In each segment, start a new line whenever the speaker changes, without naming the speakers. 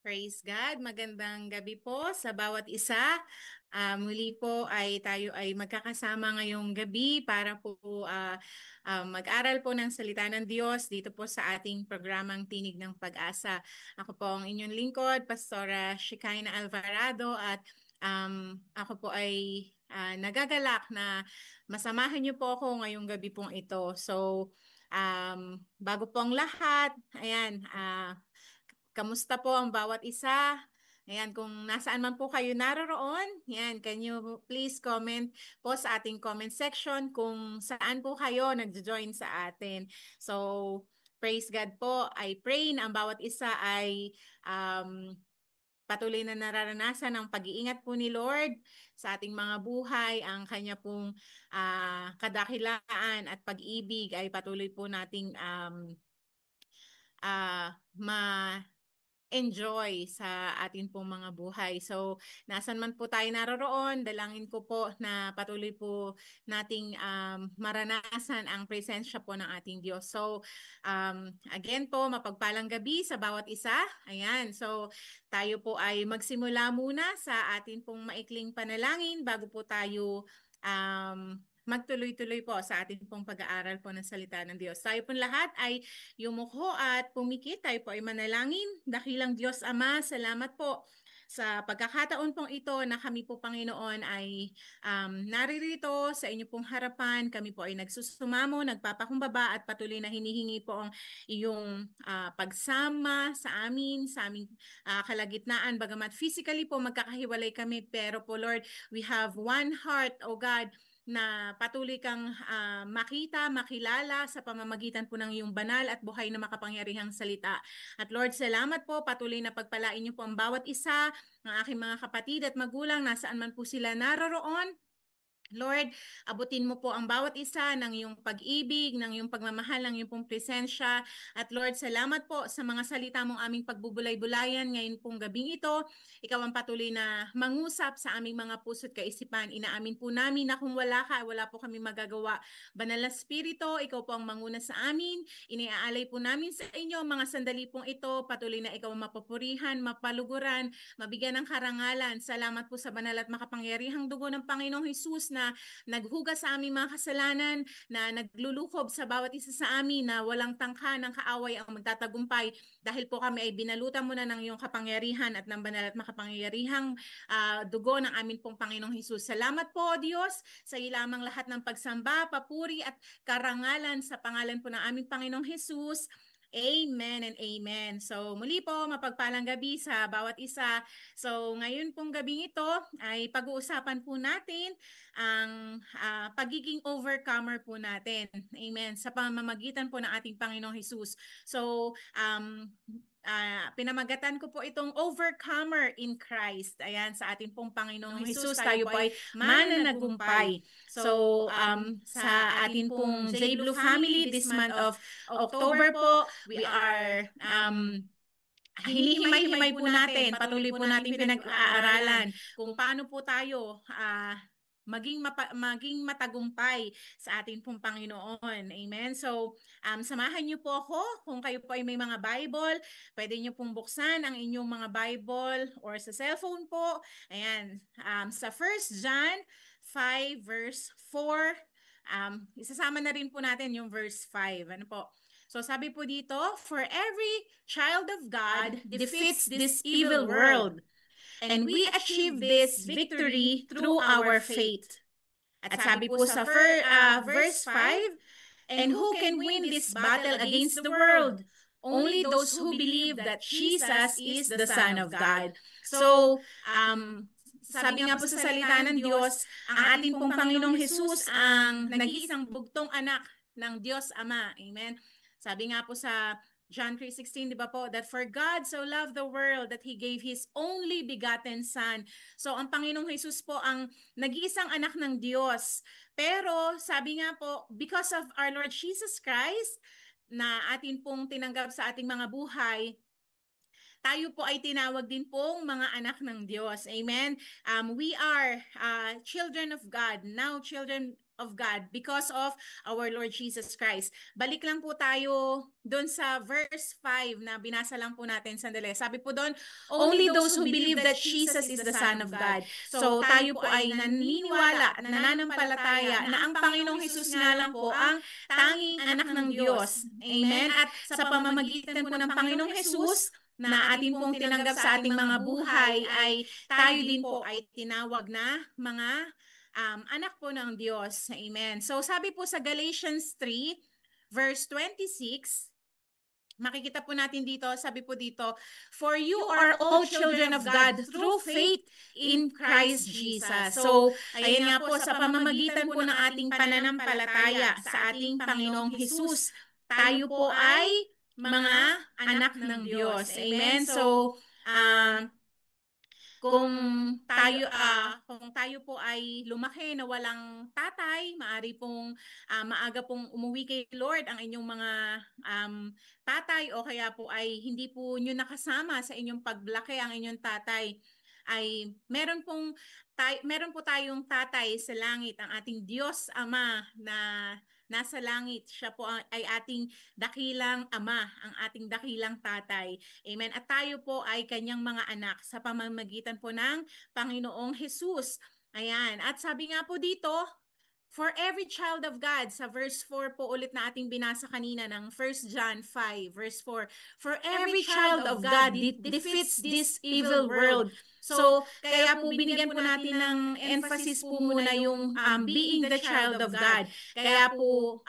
Praise God. Magandang gabi po sa bawat isa. Muli po ay tayo ay magkakasama ngayong gabi para po mag-aral po ng salita ng Diyos dito po sa ating programang Tinig ng Pag-asa. Ako po ang inyong lingkod, Pastora Shekinah Alvarado, at ako po ay nagagalak na masamahan niyo po ako ngayong gabi pong ito. So, bago po ang lahat, ayan, kamusta po ang bawat isa? Ayan, kung nasaan man po kayo naroroon, yan, can you please comment po sa ating comment section kung saan po kayo nag-join sa atin. So, praise God po. I pray na ang bawat isa ay patuloy na nararanasan ang pag-iingat po ni Lord sa ating mga buhay, ang kanya pong kadakilaan at pag-ibig ay patuloy po nating ma-enjoy sa atin pong mga buhay. So, nasan man po tayo naroroon, dalangin ko po na patuloy po nating maranasan ang presensya po ng ating Diyos. So, again po, mapagpalang gabi sa bawat isa. Ayan, so tayo po ay magsimula muna sa atin pong maikling panalangin bago po tayo magtuloy-tuloy po sa ating pong pag-aaral po ng salita ng Diyos. Tayo pong lahat ay yumuko at pumikit. Tayo po ay manalangin. Dakilang Diyos Ama, salamat po sa pagkakataon pong ito na kami po, Panginoon, ay naririto sa inyo pong harapan. Kami po ay nagsusumamo, nagpapakumbaba at patuloy na hinihingi po ang iyong pagsama sa aming kalagitnaan. Bagamat physically po magkakahiwalay kami, pero po Lord, we have one heart, O God, na patuloy kang makita, makilala sa pamamagitan po ng iyong banal at buhay na makapangyarihang salita. At Lord, salamat po, patuloy na pagpalain niyo po ang bawat isa ng aking mga kapatid at magulang, nasaan man po sila naroroon. Lord, abutin mo po ang bawat isa ng iyong pag-ibig, ng iyong pagmamahal, ng iyong pong presensya. At Lord, salamat po sa mga salita mong aming pagbubulay-bulayan ngayon pong gabing ito. Ikaw ang patuloy na mangusap sa aming mga puso't kaisipan. Inaamin po namin na kung wala ka, wala po kami magagawa. Banal na Espiritu, ikaw po ang manguna sa amin. Iniaalay po namin sa inyo mga sandali pong ito. Patuloy na ikaw ang mapupurihan, mapaluguran, mabigyan ng karangalan. Salamat po sa banal at makapangyarihang dugo ng Panginoong Hesus na naghugas sa aming mga kasalanan, na naglulukob sa bawat isa sa amin, na walang tangka ng kaaway ang magtatagumpay dahil po kami ay binalutan mo na ng iyong kapangyarihan at ng banal at makapangyarihang dugo ng amin pong Panginoong Hesus. Salamat po, Diyos, sa ilamang lahat ng pagsamba, papuri at karangalan sa pangalan po ng aming Panginoong Hesus. Amen and amen. So muli po, mapagpalang gabi sa bawat isa. So ngayon pong gabing ito ay pag-uusapan po natin ang pagiging overcomer po natin. Amen. Sa pamamagitan po ng ating Panginoong Hesus. So pinamagatan ko po itong overcomer in Christ. Ayan, sa ating pong Panginoong Hesus, tayo po ay mananagumpay. So, sa ating pong J Blue family, this month of October po, we are hinihimay-himay po natin, patuloy po natin pinag-aaralan kung paano po tayo maging matagumpay sa ating pong Panginoon. Amen. So, samahan niyo po ako. Kung kayo po ay may mga Bible, pwede niyo pong buksan ang inyong mga Bible or sa cellphone po. Ayan. Sa 1 John 5 verse 4, isasama na rin po natin yung verse 5. Ano po? So sabi po dito, for every child of God defeats this evil world, and we achieve this victory through our faith. At sabi po sa verse 5, and who can win this battle against the world? Only those who believe that Jesus is the Son of God. So, sabi nga po sa salita ng Diyos, ang ating pong Panginoong Hesus ang nag-iisang bugtong anak ng Diyos Ama. Amen. Sabi nga po sa John 3:16, di ba po? That for God so loved the world that He gave His only begotten Son. So, ang Panginoong Hesus po ang nag-iisang anak ng Diyos. Pero, sabi nga po, because of our Lord Jesus Christ, na atin pong tinanggap sa ating mga buhay, tayo po ay tinawag din pong mga anak ng Diyos. Amen? We are children of God, now children of God because of our Lord Jesus Christ. Balik lang po tayo doon sa verse 5 na binasa lang po natin sandali. Sabi po doon, only those who believe that Jesus is the Son of God. So tayo po ay naniniwala at nananampalataya na ang Panginoong Hesus nga lang po ang tanging anak ng Diyos. Amen? At sa pamamagitan po ng Panginoong Hesus, na atin pong tinanggap sa ating mga buhay ay tayo din po ay tinawag na mga anak po ng Diyos. Amen. So sabi po sa Galatians 3 verse 26, makikita po natin dito, sabi po dito, for you are all children of God through faith in Christ Jesus. So, ayan nga po, sa pamamagitan po ng ating pananampalataya sa ating Panginoong Hesus, tayo po ay mga anak ng Diyos. Amen. So, kung tayo po ay lumaki na walang tatay, maari pong maaga pong umuwi kay Lord ang inyong mga tatay, o kaya po ay hindi po nyo nakasama sa inyong paglaki ang inyong tatay, ay meron po tayong tatay sa langit, ang ating Diyos Ama na nasa langit. Siya po ay ating dakilang ama, ang ating dakilang tatay. Amen. At tayo po ay kanyang mga anak sa pamamagitan po ng Panginoong Hesus. Ayan. At sabi nga po dito, for every child of God, sa verse 4 po ulit na ating binasa kanina ng 1 John 5, verse 4, for every child of God defeats this evil world. So, kaya po binigyan po natin ng emphasis po muna yung being the child of God. Kaya po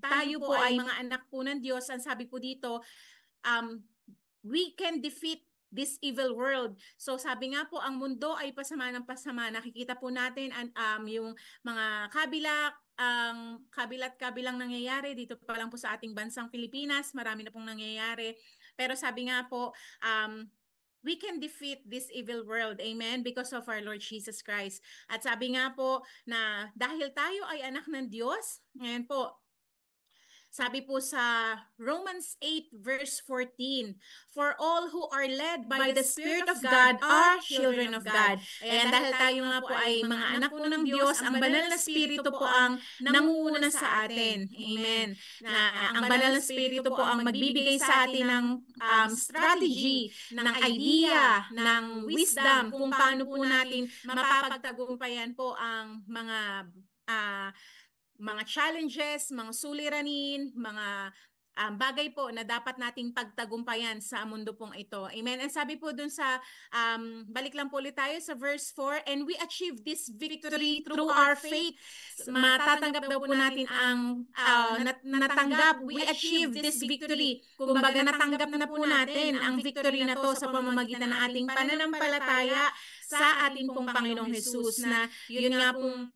tayo po ay mga anak po ng Diyos. Ang sabi po dito, we can defeat this evil world. So sabi nga po, ang mundo ay pasama ng pasama. Nakikita po natin yung mga kabilang nangyayari dito pa lang po sa ating bansang Pilipinas. Marami na pong nangyayari. Pero sabi nga po, we can defeat this evil world. Amen? Because of our Lord Jesus Christ. At sabi nga po na dahil tayo ay anak ng Diyos, ngayon po, sabi po sa Romans 8 verse 14, for all who are led by the Spirit of God are children of God. Ayan, dahil tayo nga po ay mga anak po ng Diyos, ang banal na Espiritu po ang nangunguna sa atin. Amen. Na ang banal na Espiritu po ang magbibigay sa atin ng strategy, ng idea, ng wisdom kung paano po natin mapapagtagumpayan po ang mga challenges, mga suliranin, mga bagay po na dapat nating pagtagumpayan sa mundo pong ito. Amen. And sabi po dun sa, balik lang po ulit tayo sa verse 4, and we achieve this victory through our faith. Matatanggap daw po natin ang natanggap, we achieve this victory. Kumbaga natanggap na po natin ang victory na to sa pamamagitan ng ating pananampalataya sa ating pong Panginoong Hesus, na yun nga pong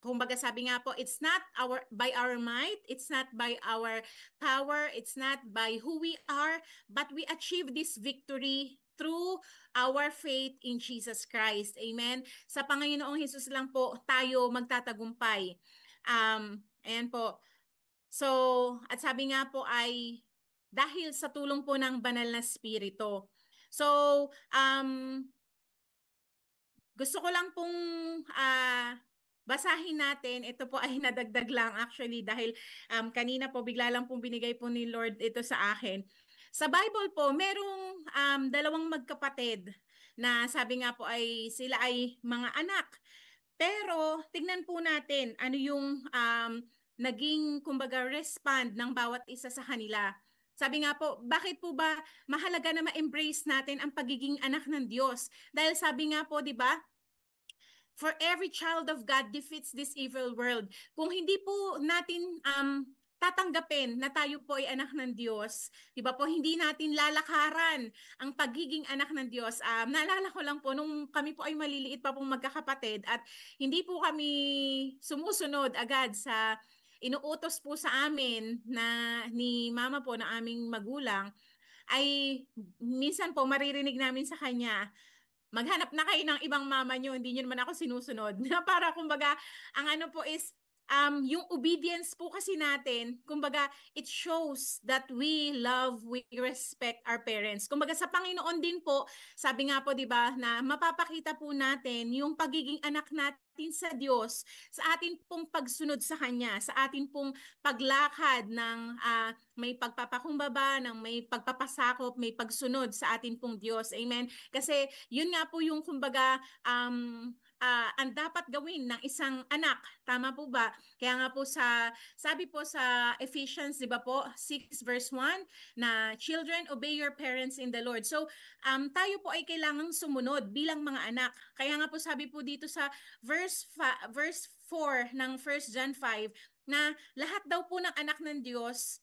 kumbaga sabi nga po, it's not by our might, it's not by our power, it's not by who we are, but we achieve this victory through our faith in Jesus Christ. Amen? Sa Panginoong Hesus lang po tayo magtatagumpay. Ayan po. So, at sabi nga po ay dahil sa tulong po ng banal na Espiritu. So, gusto ko lang pong basahin natin. Ito po ay nadagdag lang actually dahil kanina po bigla lang pong binigay po ni Lord ito sa akin. Sa Bible po, merong dalawang magkapatid na sabi nga po ay sila ay mga anak. Pero tignan po natin ano yung naging kumbaga respond ng bawat isa sa kanila. Sabi nga po, bakit po ba mahalaga na ma-embrace natin ang pagiging anak ng Diyos? Dahil sabi nga po, di ba, for every child of God defeats this evil world. Kung hindi po natin tatanggapin na tayo po ay anak ng Diyos, di ba po, hindi natin lalakaran ang pagiging anak ng Diyos. Naalala ko lang po, nung kami po ay maliliit pa pong magkakapatid at hindi po kami sumusunod agad sa inuutos po sa amin na ni mama po na aming magulang, ay minsan po maririnig namin sa kanya, maghanap na kayo ng ibang mama nyo, hindi nyo naman ako sinusunod. Para kumbaga, ang ano po is, yung obedience po kasi natin, kumbaga, it shows that we love, we respect our parents. Kumbaga sa Panginoon din po, sabi nga po, di ba, na mapapakita po natin yung pagiging anak natin sa Diyos, sa atin pong pagsunod sa Kanya, sa atin pong paglakad ng may pagpapakumbaba, ng may pagpapasakop, may pagsunod sa atin pong Diyos. Amen? Kasi yun nga po yung kumbaga ang dapat gawin ng isang anak. Tama po ba? Kaya nga po sabi po sa Ephesians, di ba po, 6 verse 1, na children, obey your parents in the Lord. So, tayo po ay kailangang sumunod bilang mga anak. Kaya nga po sabi po dito sa verse 4 ng 1 John 5 na lahat daw po ng anak ng Diyos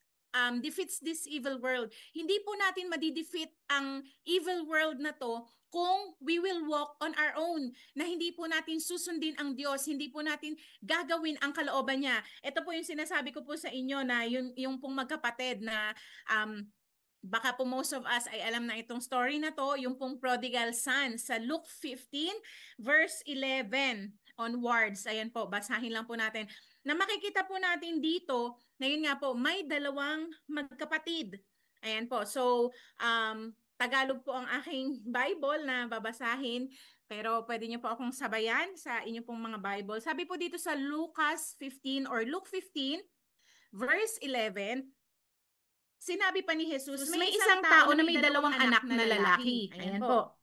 defeats this evil world. Hindi po natin madidefeat ang evil world na to kung we will walk on our own, na hindi po natin susundin ang Diyos, hindi po natin gagawin ang kalooban niya. Ito po yung sinasabi ko po sa inyo na yung pong magkapatid na baka po most of us ay alam na itong story na to, yung pong prodigal son sa Luke 15 verse 11 onwards. Ayan po, basahin lang po natin. Na makikita po natin dito, na yun nga po, may dalawang magkapatid. Ayan po, so Tagalog po ang aking Bible na babasahin, pero pwede niyo po akong sabayan sa inyong pong mga Bible. Sabi po dito sa Lucas 15 or Luke 15 verse 11, sinabi pa ni Jesus, may isang tao na may dalawang anak na lalaki. Ayan po.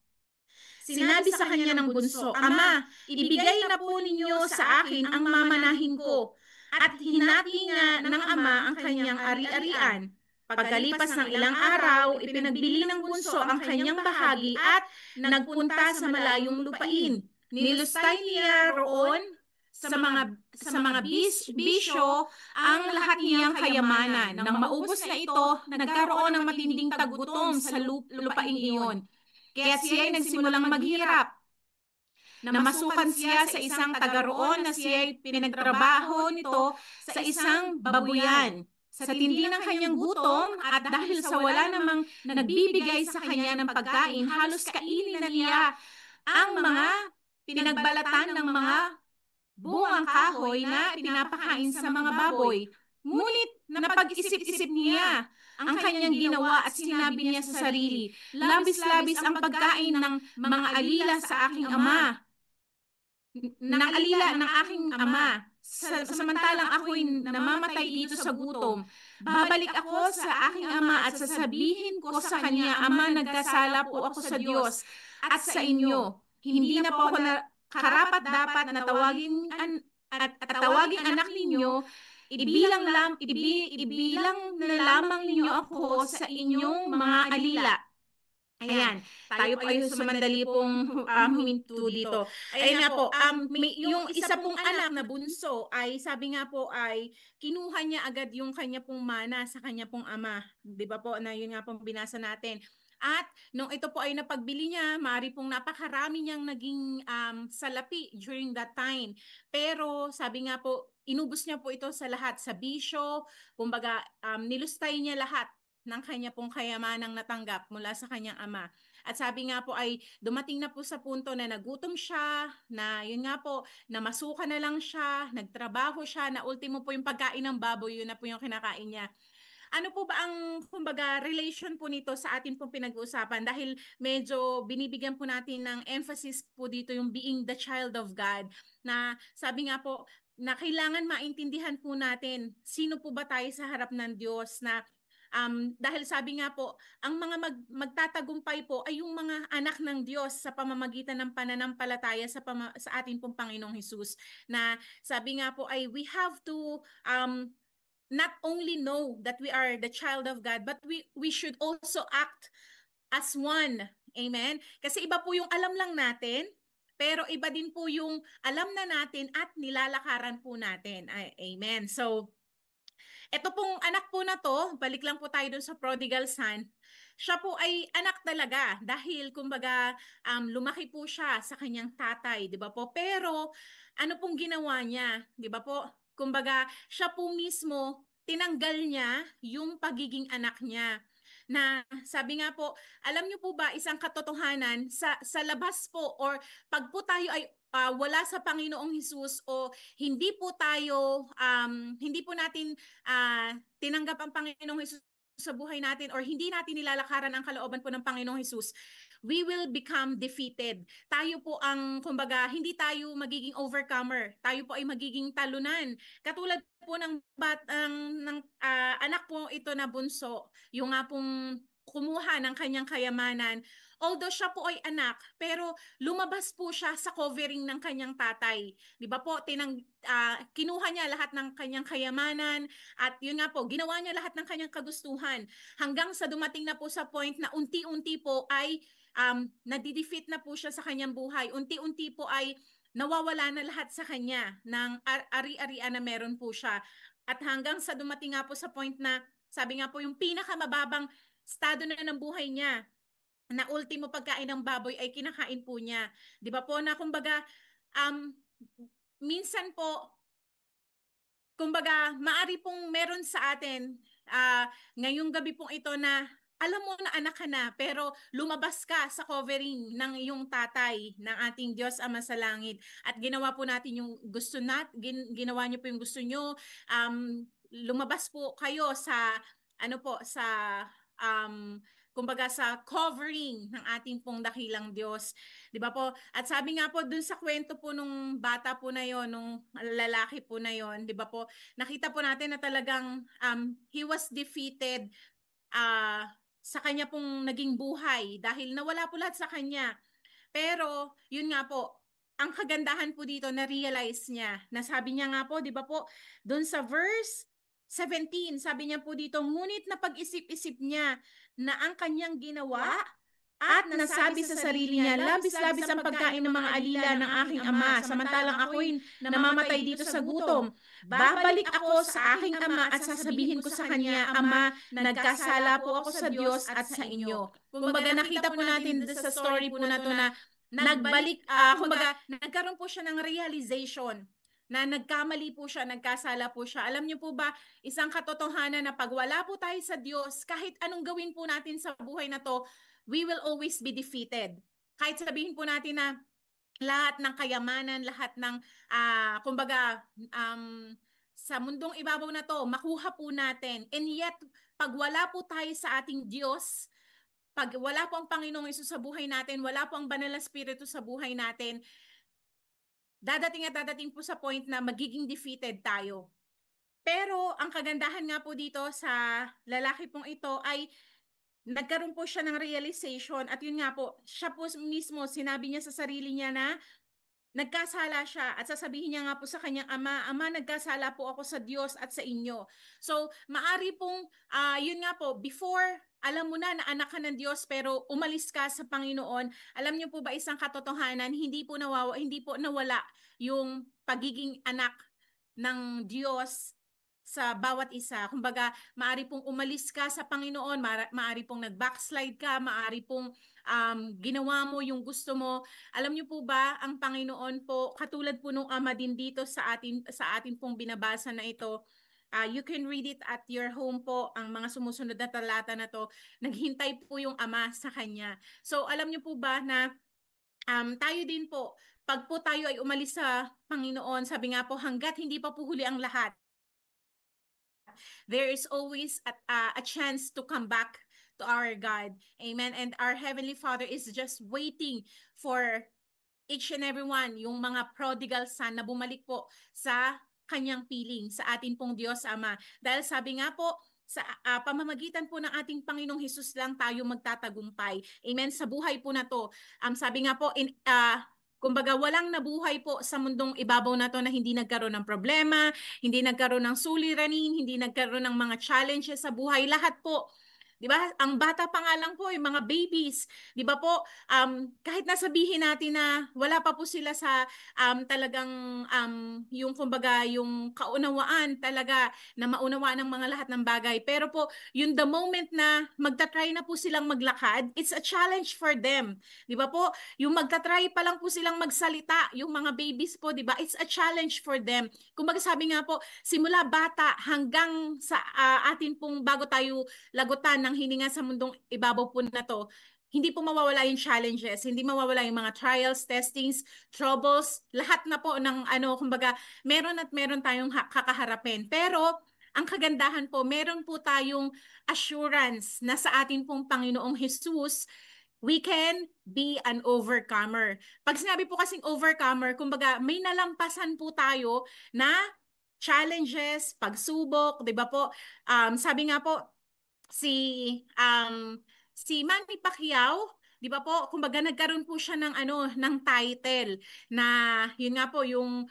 Sinabi sa kanya ng bunso, Ama, ibigay na po ninyo sa akin ang mamanahin ko. At hinati nga ng ama ang kanyang ari-arian. Pagkalipas ng ilang araw, ipinagbili ng bunso ang kanyang bahagi at nagpunta sa malayong lupain. Nilustay niya roon sa mga bisyo ang lahat niyang kayamanan. Nang maubos na ito, nagkaroon ng matinding taggutom sa lupaing iyon. Kaya siya ay nagsimulang maghirap. Namasukan siya sa isang taga roon na siya ay pinagtrabaho nito sa isang babuyan. Sa tindi ng kanyang gutom at dahil sa wala namang nagbibigay sa kanya ng pagkain, halos kainin na niya ang mga pinagbalatan ng mga bungang kahoy na pinapakain sa mga baboy. Ngunit napag-isip-isip niya ang kanyang ginawa at sinabi niya sa sarili, labis-labis ang pagkain ng mga alila sa aking ama, ng alila ng aking ama. Samantalang ako'y namamatay dito sa gutom. Babalik ako sa aking ama at sasabihin ko sa kanya, Ama, nagkasala po ako sa Diyos at sa inyo. Hindi na po ako karapat-dapat na tawagin anak ninyo, ibilang na lamang ninyo ako sa inyong mga alila. Ayan, tayo po ay sumandali pong huminto dito. Ayan nga po, yung isa pong anak na bunso ay sabi nga po ay kinuha niya agad yung kanya pong mana sa kanya pong ama. Di ba po na yun nga pong binasa natin. At nung ito po ay napagbili niya, maaari pong napakarami niyang naging salapi during that time. Pero sabi nga po, inubos niya po ito sa lahat, sa bisyo, kumbaga nilustay niya lahat ng kanya pong kayamanang natanggap mula sa kanyang ama. At sabi nga po ay dumating na po sa punto na nagutom siya, na yun nga po, namasukan na lang siya, nagtrabaho siya, na ultimo po yung pagkain ng baboy, yun na po yung kinakain niya. Ano po ba ang kumbaga relation po nito sa atin pong pinag-uusapan? Dahil medyo binibigyan po natin ng emphasis po dito yung being the child of God, na sabi nga po na kailangan maintindihan po natin sino po ba tayo sa harap ng Diyos, na dahil sabi nga po, ang mga magtatagumpay po ay yung mga anak ng Diyos sa pamamagitan ng pananampalataya sa ating pong Panginoong Hesus. Na sabi nga po ay we have to not only know that we are the child of God, but we should also act as one. Amen? Kasi iba po yung alam lang natin, pero iba din po yung alam na natin at nilalakaran po natin. Amen. So, ito pong anak po na to, balik lang po tayo dun sa prodigal son. Siya po ay anak talaga dahil kumbaga lumaki po siya sa kanyang tatay, di ba po? Pero ano pong ginawa niya, di ba po? Kumbaga siya po mismo tinanggal niya yung pagiging anak niya. Na sabi nga po, alam niyo po ba isang katotohanan sa labas po or pag po tayo ay wala sa Panginoong Hesus o hindi po hindi po natin tinanggap ang Panginoong Hesus sa buhay natin or hindi natin nilalakaran ang kalooban po ng Panginoong Hesus, we will become defeated. Tayo po ang, kumbaga, hindi tayo magiging overcomer. Tayo po ay magiging talunan. Katulad po ng anak po ito na bunso, yung nga pong kumuha ng kanyang kayamanan. Although siya po ay anak, pero lumabas po siya sa covering ng kanyang tatay. Di ba po, kinuha niya lahat ng kanyang kayamanan at yun nga po, ginawa niya lahat ng kanyang kagustuhan hanggang sa dumating na po sa point na unti-unti po ay nadidefeat na po siya sa kanyang buhay. Unti-unti po ay nawawala na lahat sa kanya ng ari-arian na meron po siya. At hanggang sa dumating nga po sa point na, sabi nga po, yung pinakamababang estado na ng buhay niya, na ultimo pagkain ng baboy ay kinakain po niya. Di ba po na kumbaga, minsan po, kumbaga, maari pong meron sa atin, ngayong gabi pong ito na alam mo na anak ka na, pero lumabas ka sa covering ng iyong tatay, ng ating Diyos Ama sa Langit. At ginawa po natin yung gusto ginawa niyo po yung gusto niyo. Lumabas po kayo sa, kumbaga sa covering ng ating pong dakilang Diyos. 'Di ba po? At sabi nga po dun sa kwento po nung bata po na yon, nung lalaki po na yon, 'di ba po? Nakita po natin na talagang he was defeated sa kanya pong naging buhay dahil nawala po lahat sa kanya. Pero yun nga po, ang kagandahan po dito na-realize niya. Nasabi niya nga po, 'di ba po, dun sa verse 17, sabi niya po dito, ngunit napag-isip-isip niya na ang kanyang ginawa at nasabi sa sarili niya, labis-labis ang pagkain ng mga alila ng aking ama, samantalang ako'y namamatay dito sa gutom. Babalik ako sa aking ama at sasabihin ko sa kanya, Ama, nagkasala po ako sa Diyos at sa inyo. Kumbaga nakita po natin sa story po na to na nagkaroon po siya ng realization na nagkamali po siya, nagkasala po siya. Alam niyo po ba, isang katotohanan na pag wala po tayo sa Diyos, kahit anong gawin po natin sa buhay na to, we will always be defeated. Kahit sabihin po natin na lahat ng kayamanan, lahat ng, sa mundong ibabaw na to, makuha po natin. And yet, pag wala po tayo sa ating Diyos, pag wala po ang Panginoong Hesus sa buhay natin, wala po ang Banal na Espiritu sa buhay natin, dadating po sa point na magiging defeated tayo. Pero ang kagandahan nga po dito sa lalaki pong ito ay nagkaroon po siya ng realization at yun nga po, siya po mismo sinabi niya sa sarili niya na nagkasala siya at sasabihin niya nga po sa kanyang ama, Ama, nagkasala po ako sa Diyos at sa inyo. So, maari pong, yun nga po, before alam mo na anak ka ng Diyos pero umalis ka sa Panginoon, alam niyo po ba isang katotohanan, hindi po nawala yung pagiging anak ng Diyos sa bawat isa. Kumbaga, maari pong umalis ka sa Panginoon, maari pong nag-backslide ka, maari pong ginawa mo yung gusto mo. Alam niyo po ba, ang Panginoon po, katulad po nung ama din dito sa atin pong binabasa na ito, you can read it at your home po, ang mga sumusunod na talata na to, naghintay po yung ama sa kanya. So alam niyo po ba na tayo din po, pag po tayo ay umalis sa Panginoon, sabi nga po, hanggat hindi pa po huli ang lahat, there is always a chance to come back to our God. Amen. And our Heavenly Father is just waiting for each and every one, yung mga prodigal son na bumalik po sa kanyang piling, sa atin pong Diyos Ama. Dahil sabi nga po, sa pamamagitan po ng ating Panginoong Hesus lang tayo magtatagumpay. Amen. Sa buhay po na to, sabi nga po, kumbaga walang nabuhay po sa mundong ibabaw na to na hindi nagkaroon ng problema, hindi nagkaroon ng suliranin, hindi nagkaroon ng mga challenges sa buhay. Lahat po, 'di ba? Ang bata pa nga lang po, yung mga babies, 'di ba po? Kahit nasabihin natin na wala pa po sila sa talagang yung kumbaga yung kaunawaan talaga na maunawaan ng mga lahat ng bagay. Pero po, yung the moment na magta-try na po silang maglakad, it's a challenge for them. 'Di ba po? Yung magta-try pa lang po silang magsalita, yung mga babies po, 'di ba? It's a challenge for them. Kumbaga sabi nga po, simula bata hanggang sa atin pong bago tayo lagutan ng hininga sa mundong ibabaw po na to, hindi po mawawala yung challenges, hindi mawawala yung mga trials, testings, troubles, lahat na po ng kumbaga, meron at meron tayong kakaharapin. Pero ang kagandahan po, meron po tayong assurance na sa atin pong Panginoong Hesus, we can be an overcomer. Pag sinabi po kasing overcomer, kumbaga may nalampasan po tayo na challenges, pagsubok, 'di ba po? Sabi nga po si si Manny Pacquiao, 'di ba po? Kumbaga nagkaroon po siya ng ng title na yun nga po yung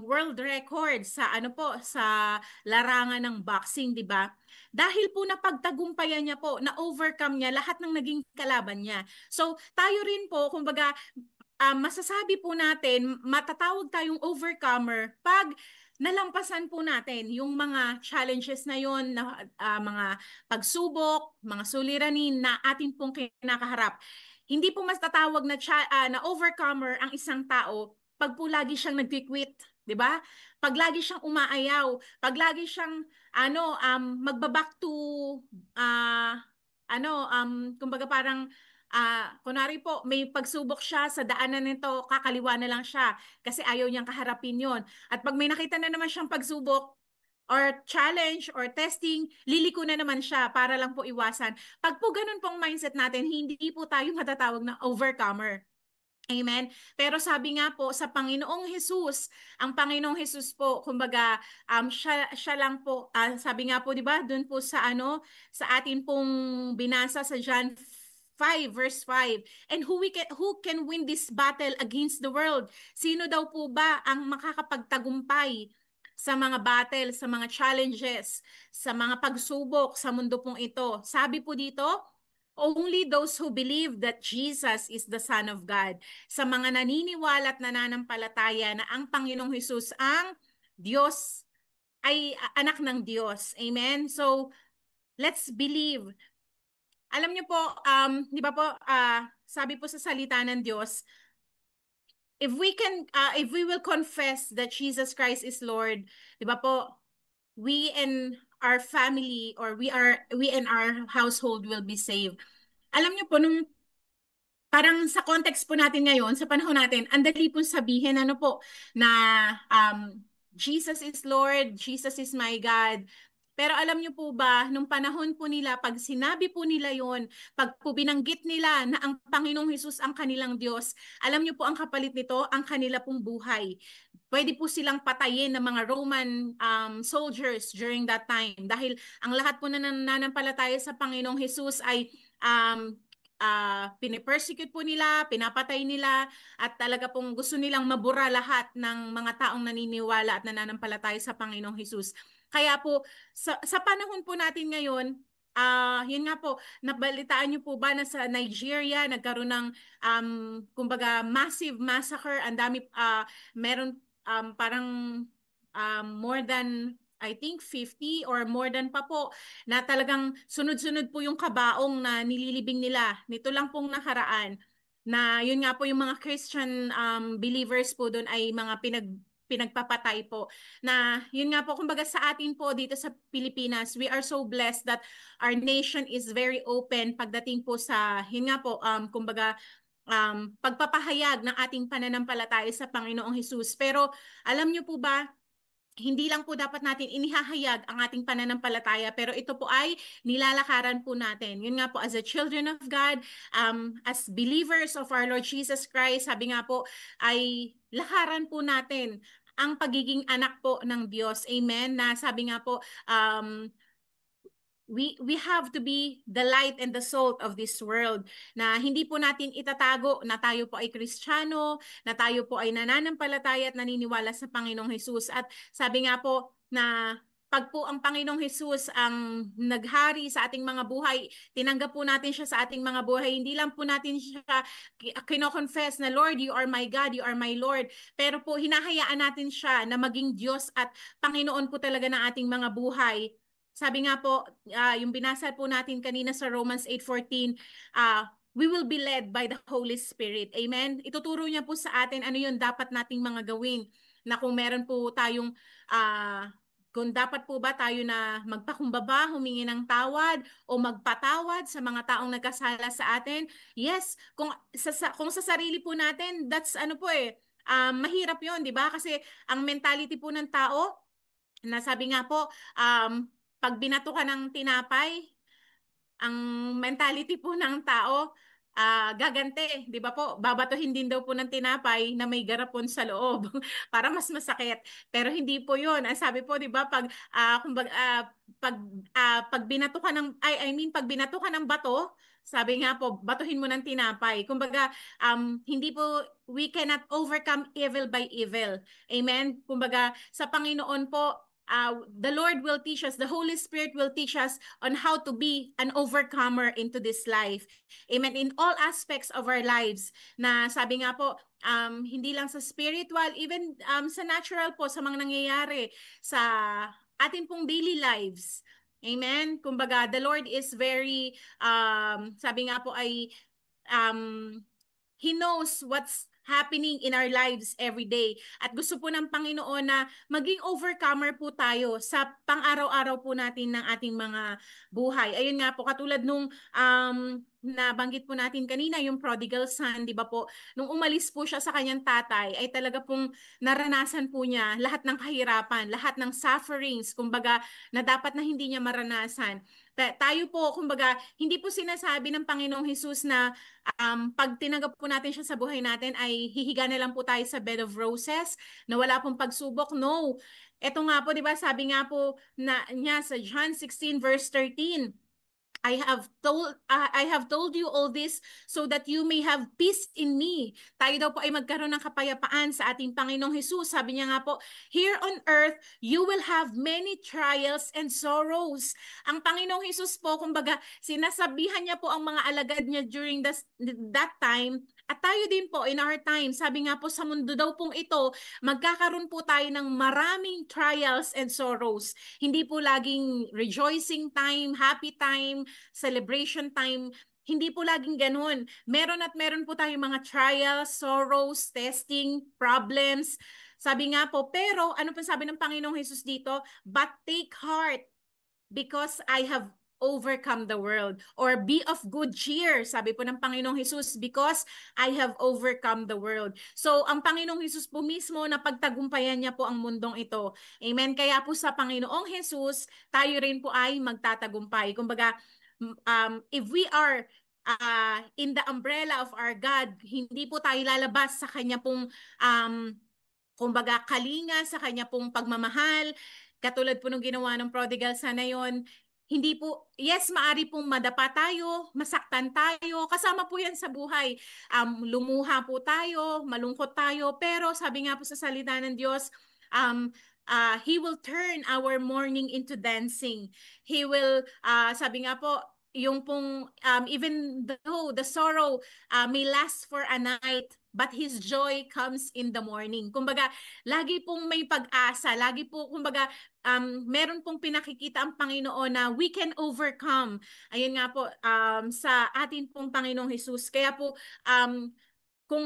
world record sa po sa larangan ng boxing, 'di ba? Dahil po napagtagumpayan niya po, na overcome niya lahat ng naging kalaban niya. So, tayo rin po, kumbaga masasabi po natin, matatawag tayong overcomer pag nalampasan po natin yung mga challenges na yon, na mga pagsubok, mga suliranin na atin pong kinakaharap. Hindi po mas tatawag na, na overcomer ang isang tao pag po lagi siyang nagki-quit, 'di ba? Pag lagi siyang umaayaw, pag lagi siyang magba-back to uh, kumbaga parang kunwari po, may pagsubok siya sa daanan nito, kakaliwa na lang siya kasi ayaw niyang kaharapin yon. At pag may nakita na naman siyang pagsubok or challenge or testing, liliko na naman siya para lang po iwasan. Pag po ganun pong mindset natin, hindi po tayo matatawag na overcomer. Amen. Pero sabi nga po sa Panginoong Hesus, ang Panginoong Hesus po, kumbaga siya lang po, sabi nga po 'di ba, doon po sa sa atin pong binasa sa John 5 verse 5. And who can win this battle against the world? Sino daw po ba ang makakapagtagumpay sa mga battle, sa mga challenges, sa mga pagsubok sa mundo pong ito? Sabi po dito, only those who believe that Jesus is the Son of God. Sa mga naniniwala at nananampalataya na ang Panginoong Hesus ang Diyos, ay anak ng Diyos. Amen? So, let's believe. Alam niyo po, di ba po, sabi po sa salita ng Diyos, if we will confess that Jesus Christ is Lord, di ba po, we and our family, or we and our household will be saved. Alam niyo po, nung parang sa context po natin ngayon, sa panahon natin, ang dali pong sabihin po, na Jesus is Lord, Jesus is my God. Pero alam niyo po ba, nung panahon po nila, pag sinabi po nila yon, pag po binanggit nila na ang Panginoong Hesus ang kanilang Diyos, alam niyo po ang kapalit nito, ang kanila pong buhay. Pwede po silang patayin ng mga Roman soldiers during that time. Dahil ang lahat po na nananampalataya sa Panginoong Hesus ay pinipersecute po nila, pinapatay nila, at talaga pong gusto nilang mabura lahat ng mga taong naniniwala at nananampalataya sa Panginoong Hesus. Kaya po, sa panahon po natin ngayon, yun nga po, nabalitaan niyo po ba na sa Nigeria, nagkaroon ng, kumbaga, massive massacre, ang dami, meron parang more than, I think 50 or more than pa po, na talagang sunod-sunod po yung kabaong na nililibing nila. Nito lang pong nakaraan na yun nga po, yung mga Christian believers po doon ay mga pinagpapatay po. Na yun nga po, kumbaga sa atin po dito sa Pilipinas, we are so blessed that our nation is very open pagdating po sa, yun nga po, kumbaga, pagpapahayag ng ating pananampalataya sa Panginoong Hesus. Pero alam niyo po ba, hindi lang po dapat natin inihahayag ang ating pananampalataya, pero ito po ay nilalakaran po natin. Yun nga po, as a children of God, as believers of our Lord Jesus Christ, sabi nga po, ay lakaran po natin ang pagiging anak po ng Diyos. Amen? Na sabi nga po, we have to be the light and the salt of this world, na hindi po natin itatago na tayo po ay Kristiyano, na tayo po ay nananampalataya at naniniwala sa Panginoong Hesus. At sabi nga po na pag po ang Panginoong Hesus ang naghari sa ating mga buhay, tinanggap po natin siya sa ating mga buhay, hindi lang po natin siya kino-confess na Lord, you are my God, you are my Lord, pero po hinahayaan natin siya na maging Diyos at Panginoon po talaga ng ating mga buhay. Sabi nga po, yung binasa po natin kanina sa Romans 8:14, we will be led by the Holy Spirit. Amen? Ituturo niya po sa atin ano yung dapat nating mga gawin. Na kung meron po tayong, kung dapat po ba tayo na magpakumbaba, humingi ng tawad, o magpatawad sa mga taong nagkasala sa atin. Yes, kung sa sarili po natin, that's mahirap yon, di ba? Kasi ang mentality po ng tao, nasabi nga po, pag binato ka ng tinapay, ang mentality po ng tao, gagante, di ba po? Babatuhin din daw po ng tinapay na may garapon sa loob para mas masakit. Pero hindi po 'yun. Ang sabi po, di ba, kumbaga, pag binato ka ng I mean pag binato ka ng bato, sabi nga po, batuhin mo ng tinapay. Kumbaga, hindi po we cannot overcome evil by evil. Amen. Kumbaga, sa Panginoon po, the Lord will teach us, the Holy Spirit will teach us on how to be an overcomer into this life. Amen. In all aspects of our lives, na sabi nga po, hindi lang sa spiritual, even sa natural po, sa mga nangyayari sa atin pong daily lives. Amen. Kumbaga, the Lord is very, sabi nga po ay, um, He knows what's happening in our lives every day. At gusto po ng Panginoon na maging overcomer po tayo sa pang-araw-araw po natin ng ating mga buhay. Ayun nga po, katulad nung nabanggit po natin kanina, yung prodigal son, di ba po? Nung umalis po siya sa kanyang tatay, ay talaga pong naranasan po niya lahat ng kahirapan, lahat ng sufferings, kumbaga, na dapat na hindi niya maranasan. Tayo po, kumbaga, hindi po sinasabi ng Panginoong Hesus na pag tinanggap po natin siya sa buhay natin ay hihiga na lang po tayo sa bed of roses, na wala pong pagsubok. No. Ito nga po, di ba, sabi nga po na niya sa John 16 verse 13, I have told you all this so that you may have peace in me. Tayo daw po ay magkaroon ng kapayapaan sa ating Panginoong Hesus. Sabi niya nga po, here on earth, you will have many trials and sorrows. Ang Panginoong Hesus po, kumbaga, sinasabihan niya po ang mga alagad niya during that time. At tayo din po in our time, sabi nga po sa mundo daw pong ito, magkakaroon po tayo ng maraming trials and sorrows. Hindi po laging rejoicing time, happy time, celebration time. Hindi po laging ganun. Meron at meron po tayong mga trials, sorrows, testing, problems. Sabi nga po, pero ano pa sabi ng Panginoong Hesus dito? But take heart because I have overcome the world. Or be of good cheer, sabi po ng Panginoong Hesus, because I have overcome the world. So, ang Panginoong Hesus po mismo, napagtagumpayan niya po ang mundong ito. Amen? Kaya po sa Panginoong Hesus, tayo rin po ay magtatagumpay. Kumbaga, if we are in the umbrella of our God, hindi po tayo lalabas sa kanya pong kumbaga kalinga, sa kanya pong pagmamahal. Katulad po nung ginawa ng prodigal son na yon, hindi po, yes, maari pong madapa tayo, masaktan tayo, kasama po yan sa buhay. Lumuha po tayo, malungkot tayo, pero sabi nga po sa salita ng Diyos, He will turn our mourning into dancing. He will, sabi nga po, yung pong, even though the sorrow may last for a night, but His joy comes in the morning. Kumbaga, lagi pong may pag-asa, lagi po, kumbaga, meron pong pinakikita ang Panginoon na we can overcome. Ayun nga po, sa atin pong Panginoong Hesus. Kaya po, kung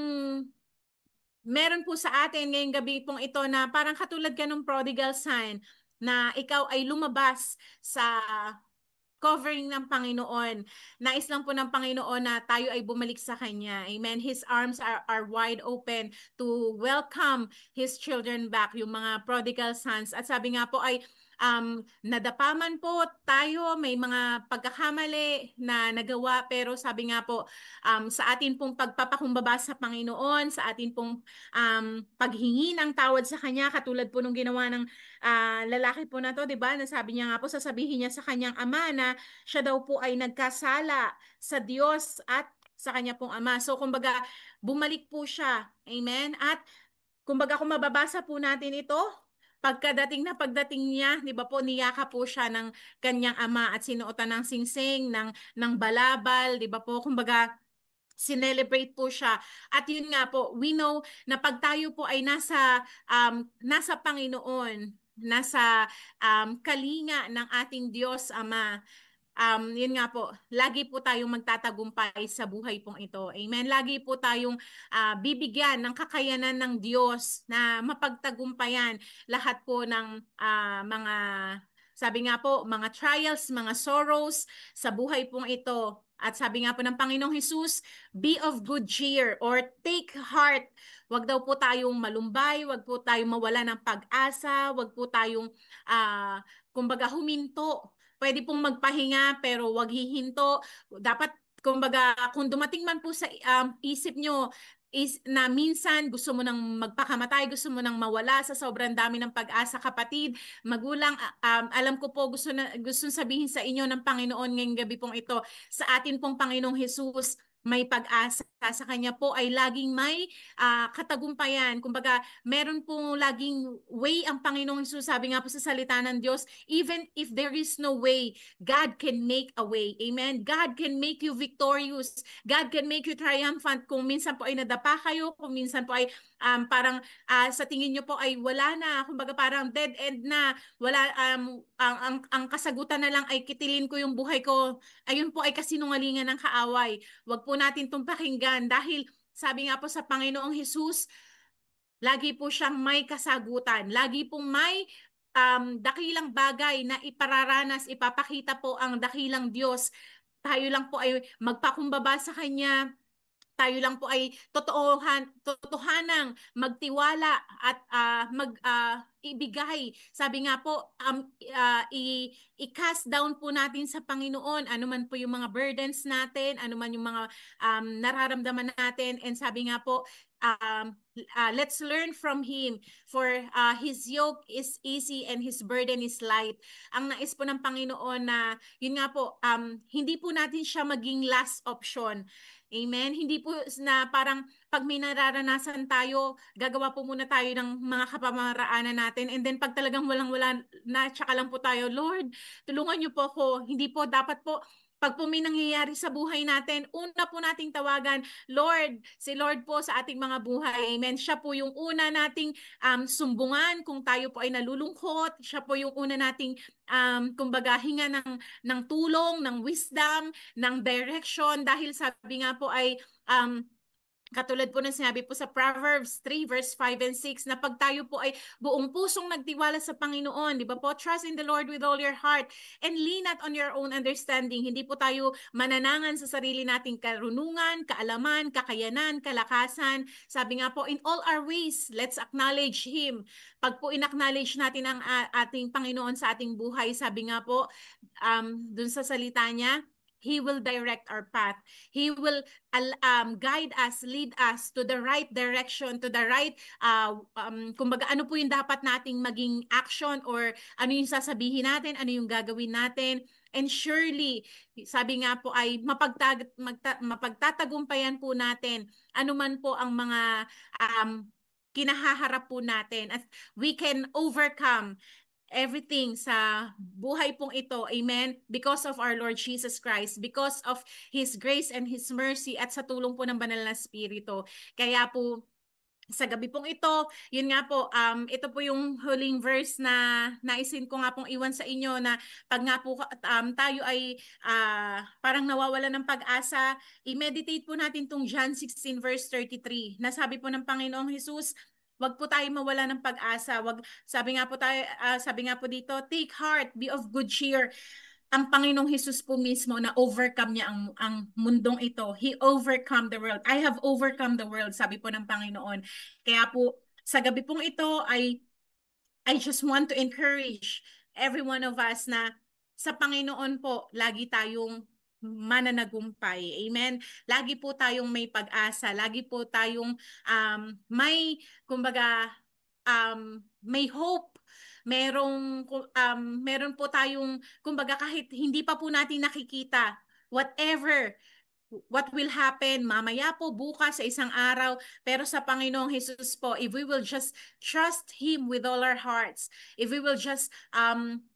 meron po sa atin ngayong gabi pong ito na parang katulad ka ng prodigal son, na ikaw ay lumabas sa covering ng Panginoon. Nais lang po ng Panginoon na tayo ay bumalik sa Kanya. Amen. His arms are wide open to welcome His children back, yung mga prodigal sons. At sabi nga po ay, nadapaman po tayo, may mga pagkakamali na nagawa, pero sabi nga po, sa atin pong pagpapakumbaba sa Panginoon, sa atin pong paghingi ng tawad sa Kanya, katulad po nung ginawa ng lalaki po na to, di ba? Nasabi niya nga po, sasabihin niya sa kanyang ama na siya daw po ay nagkasala sa Diyos at sa kanya pong ama. So, kumbaga, bumalik po siya. Amen? At, kumbaga, kung mababasa po natin ito, pagdating niya, di ba po, niyaka po siya ng kanyang ama at sinuotan ng singsing, ng balabal, di ba po, kumbaga, sinelebrate po siya. At yun nga po, we know na pag tayo po ay nasa Panginoon, nasa kalinga ng ating Diyos Ama, yun nga po, lagi po tayong magtatagumpay sa buhay pong ito. Amen. Lagi po tayong bibigyan ng kakayanan ng Diyos na mapagtagumpayan lahat po ng mga, sabi nga po, mga trials, mga sorrows sa buhay pong ito. At sabi nga po ng Panginoong Hesus, be of good cheer or take heart. Wag daw po tayong malumbay, wag po tayong mawala ng pag-asa, wag po tayong kumbaga huminto. Pwede pong magpahinga pero wag hihinto. Dapat kumbaga, kung dumating man po sa isip nyo is na minsan gusto mo nang magpakamatay, gusto mo nang mawala sa sobrang dami ng pag-asa, kapatid, magulang, alam ko po gusto sabihin sa inyo ng Panginoon ngayong gabi pong ito, sa atin pong Panginoong Hesus, may pag-asa sa kanya po ay laging may katagumpayan. Kumbaga, meron po laging way ang Panginoong Hesus. Sabi nga po sa salita ng Diyos, even if there is no way, God can make a way. Amen? God can make you victorious. God can make you triumphant. Kung minsan po ay nadapa kayo, kung minsan po ay parang sa tingin nyo po ay wala na, kumbaga parang dead end na, wala, ang kasagutan na lang ay kitilin ko yung buhay ko. Ayun po ay kasinungalingan ng kaaway. Wag po natin itong pakinggan dahil sabi nga po sa Panginoong Hesus, lagi po siyang may kasagutan. Lagi pong may dakilang bagay na ipararanas, ipapakita po ang dakilang Diyos. Tayo lang po ay magpakumbaba sa Kanya, tayo lang po ay totohanang magtiwala at ibigay. Sabi nga po, i-cast down po natin sa Panginoon, ano man po yung mga burdens natin, ano man yung mga nararamdaman natin. And sabi nga po, let's learn from Him, for His yoke is easy and His burden is light. Ang nais po ng Panginoon na, yun nga po, hindi po natin siya maging last option. Amen? Hindi po na parang pag may nararanasan tayo, gagawa po muna tayo ng mga kapamaraanan natin. And then pag talagang walang-wala na, tsaka lang po tayo, Lord, tulungan niyo po ako. Hindi po, dapat po, pag po may nangyayari sa buhay natin, una po nating tawagan, Lord, si Lord po sa ating mga buhay. Amen? Siya po yung una nating sumbungan kung tayo po ay nalulungkot. Siya po yung una nating kumbaga hinga ng tulong, ng wisdom, ng direction, dahil sabi nga po ay katulad po ng sinabi po sa Proverbs 3 verse 5 and 6 na pag tayo po ay buong pusong nagtiwala sa Panginoon, di ba po? Trust in the Lord with all your heart and lean not on your own understanding. Hindi po tayo mananangan sa sarili nating karunungan, kaalaman, kakayanan, kalakasan. Sabi nga po, in all our ways, let's acknowledge Him. Pag po in-acknowledge natin ang ating Panginoon sa ating buhay, sabi nga po, dun sa salita niya, He will direct our path. He will guide us, lead us to the right direction, to the right, kumbaga ano po yung dapat nating maging action, or ano yung sasabihin natin, ano yung gagawin natin. And surely, sabi nga po ay mapagtatagumpayan po natin anuman po ang mga kinahaharap po natin, at we can overcome everything sa buhay pong ito, amen, because of our Lord Jesus Christ, because of His grace and His mercy, at sa tulong po ng Banal na Espiritu. Kaya po, sa gabi pong ito, yun nga po, ito po yung huling verse na naisin ko nga pong iwan sa inyo, na pag nga po tayo ay parang nawawala ng pag-asa, i-meditate po natin tong John 16 verse 33, na sabi po ng Panginoong Hesus, wag po tayo mawala ng pag-asa. Sabi nga po dito, take heart, be of good cheer. Ang Panginoong Hesus po mismo, na overcome niya ang mundong ito. He overcome the world. I have overcome the world, sabi po ng Panginoon. Kaya po, sa gabi pong ito I just want to encourage every one of us na sa Panginoon po, lagi tayong mananagumpay. Amen? Lagi po tayong may pag-asa. Lagi po tayong kumbaga, may hope. Meron po tayong, kumbaga, kahit hindi pa po natin nakikita, whatever what will happen mamaya po, bukas, sa isang araw, pero sa Panginoong Hesus po, if we will just trust Him with all our hearts, if we will just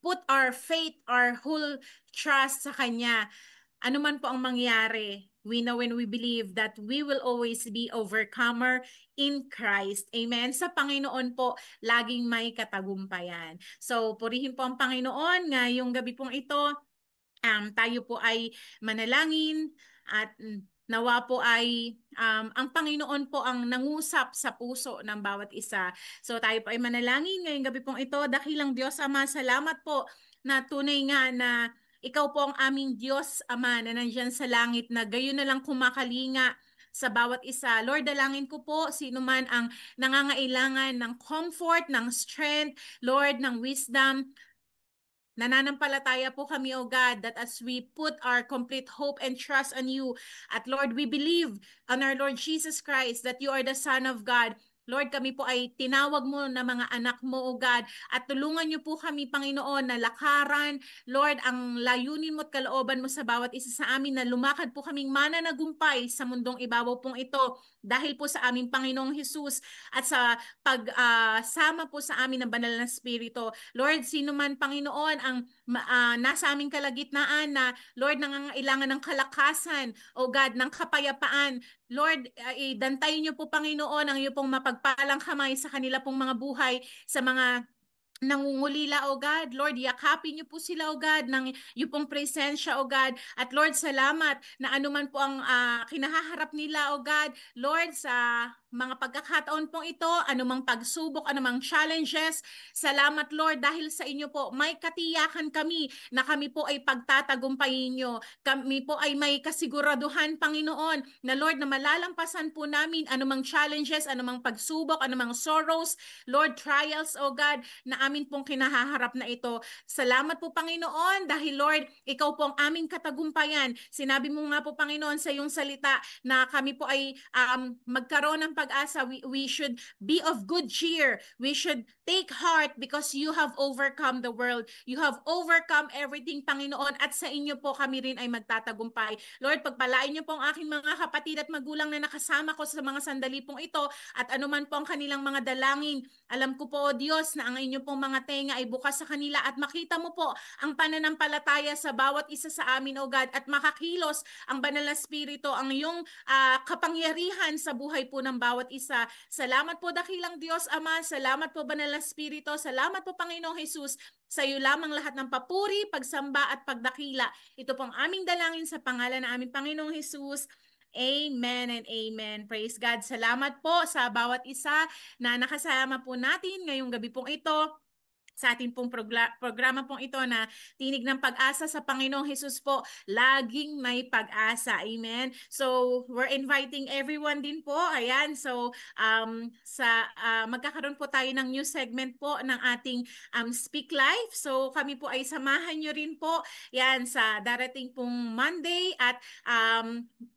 put our faith, our whole trust sa Kanya, ano man po ang mangyari, we know and we believe that we will always be overcomer in Christ. Amen? Sa Panginoon po, laging may katagumpayan. So, purihin po ang Panginoon ngayong gabi pong ito. Tayo po ay manalangin, at nawa po ay ang Panginoon po ang nangusap sa puso ng bawat isa. So tayo po ay manalangin ngayong gabi pong ito. Dakilang Diyos Ama, salamat po na tunay nga na Ikaw po ang aming Diyos Ama na nandyan sa langit, na gayon na lang kumakalinga sa bawat isa. Lord, dalangin ko po sino man ang nangangailangan ng comfort, ng strength, Lord, ng wisdom, Nananampalataya po kami, O God, that as we put our complete hope and trust on you, at Lord, we believe on our Lord Jesus Christ that you are the Son of God. Lord, kami po ay tinawag mo na mga anak mo, O God, at tulungan niyo po kami, Panginoon, na lakaran, Lord, ang layunin mo at kalooban mo sa bawat isa sa amin na lumakad po kaming mananagumpay sa mundong ibabaw pong ito dahil po sa aming Panginoong Hesus at sa pagsama po sa amin ng banal na Espiritu. Lord, sino man, Panginoon, ang nasa aming kalagitnaan na, Lord, nangangailangan ng kalakasan, O God, ng kapayapaan, Lord, idantayin niyo po, Panginoon, ang iyo pong mapagpalang kamay sa kanila pong mga buhay, sa mga nangungulila, O God. Lord, yakapin niyo po sila, O God, ng iyong pong presensya, O God. At Lord, salamat na anuman po ang kinahaharap nila, O God. Lord, sa mga pagkakataon pong ito, anumang pagsubok, anumang challenges, salamat, Lord, dahil sa inyo po, may katiyakan kami na kami po ay pagtatagumpayin niyo. Kami po ay may kasiguraduhan, Panginoon, na Lord, na malalampasan po namin anumang challenges, anumang pagsubok, anumang sorrows, Lord, trials, O God, na amin pong kinahaharap na ito. Salamat po, Panginoon, dahil Lord, ikaw po ang aming katagumpayan. Sinabi mo nga po, Panginoon, sa iyong salita na kami po ay magkaroon ng pag-asa. We should be of good cheer. We should take heart because you have overcome the world. You have overcome everything, Panginoon, at sa inyo po kami rin ay magtatagumpay. Lord, pagpalain niyo po ang aking mga kapatid at magulang na nakasama ko sa mga sandali pong ito at anuman po ang kanilang mga dalangin. Alam ko po, O Diyos, na ang inyo pong mga tenga ay bukas sa kanila at makita mo po ang pananampalataya sa bawat isa sa amin, O God, at makakilos ang banal na Espiritu, ang iyong kapangyarihan sa buhay po ng bawat isa. Salamat po, dakilang Diyos Ama. Salamat po, banal na Espiritu. Salamat po, Panginoong Jesus. Sa iyo lamang lahat ng papuri, pagsamba at pagdakila. Ito pong aming dalangin sa pangalan ng aming Panginoong Jesus. Amen and amen. Praise God. Salamat po sa bawat isa na nakasama po natin ngayong gabi pong ito sa ating pong programa pong ito na Tinig ng Pag-asa. Sa Panginoong Hesus po, laging may pag-asa. Amen. So, we're inviting everyone din po. Ayan. So, magkakaroon po tayo ng new segment po ng ating Speak Life. So, kami po ay samahan nyo rin po yan sa darating pong Monday at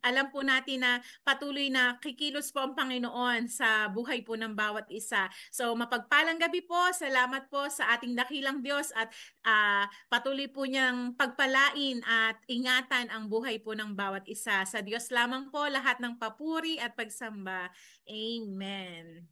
alam po natin na patuloy na kikilos po ang Panginoon sa buhay po ng bawat isa. So, mapagpalang gabi po. Salamat po sa ating dakilang Diyos at patuloy po niyang pagpalain at ingatan ang buhay po ng bawat isa. Sa Diyos lamang po lahat ng papuri at pagsamba. Amen.